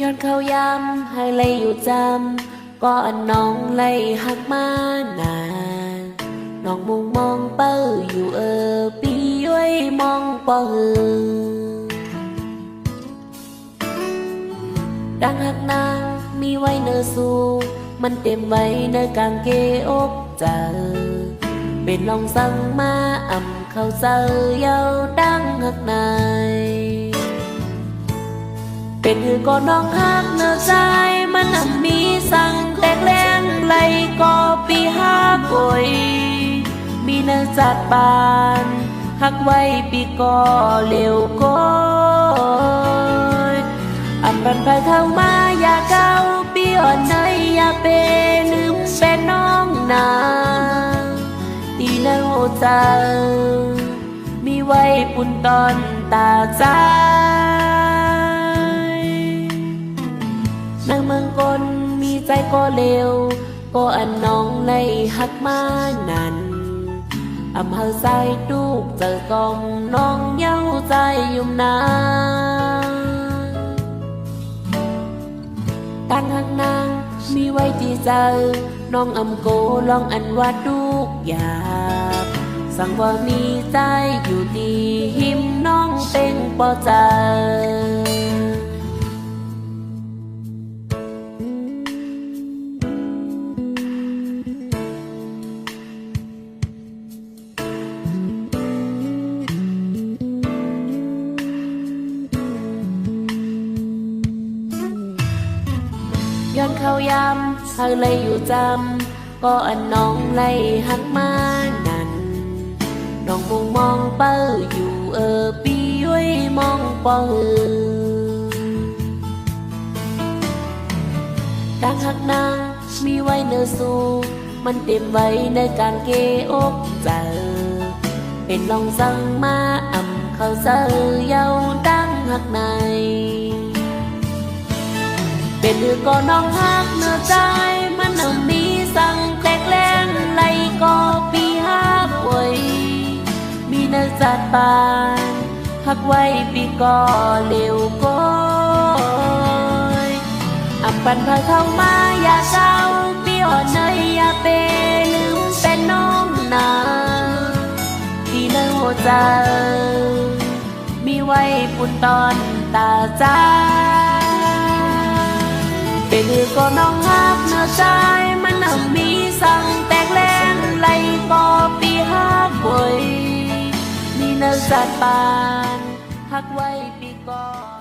ย้อนเข้ายำให้เลยอยู่จำก็อันน้องเลยหักมานานน้องมุงมองเป้าอยู่ปีไว้มองปอดังหักนางมีไว้เนื้อสูมันเต็มไว้ในกางเกอกเจอเป็นลองสั่งมาอ่ำเข้าเจอเยาดังหักนายเป็นหือก็น้องหักเนื้อใจมันมีสั่งแตกแรงไหลก็ปีห้าป่วยมีเนื้อจัดบานหักไว้ปีก็เร็วก็อันบันไปเข้ามาอย่าเก้าปีอ่อนในอย่าเป็นลืมเป็นน้องนาตีนางโอจามีไว้ปุ่นตอนตาใจนางเมืองกลมีใจก็เร็วก็อันน้องเลยหักมานั้นอำเภอใส่ดูกเจอกองน้องเย้าใจยุ่มนาตั้งหักนางมีไว้ที่เจอน้องอำโกลองอันว่าดูกอยากสั่งว่ามีใจอยู่ดีหิมน้องเป็นปอใจย้อนเข้ายำให้เลยอยู่จำก็อันน้องเลยหักมานั้นน้องมุงมองเป้าอยู่ปีไว้มองปอดังหักนางมีไว้เนื้อสูมันเต็มไว้ในการเกอกเจอเป็นลองสั่งมาอ่ำเข้าเจอเยาดังหักในเป็นหือก็น้องหักเนื้อใจมันมีสั่งแตกแรงไหลก็ปีห้าป่วยมีเนื้อจัดบานหักไว้ปีก็เร็วก็อับปันพาเข้ามาอย่าเศร้าปีอ่อนเนยอย่าเป็นลืมเป็นน้องนาที่ในหัวใจมีไว้ปุ่นตอนตาใจเป็นหือก็น้องหักเนื้อใจมันมีสั่งแตกแรงไหลก็ปีห้าป่วยมีเนื้อจัดบานหักไว้ปีก่อน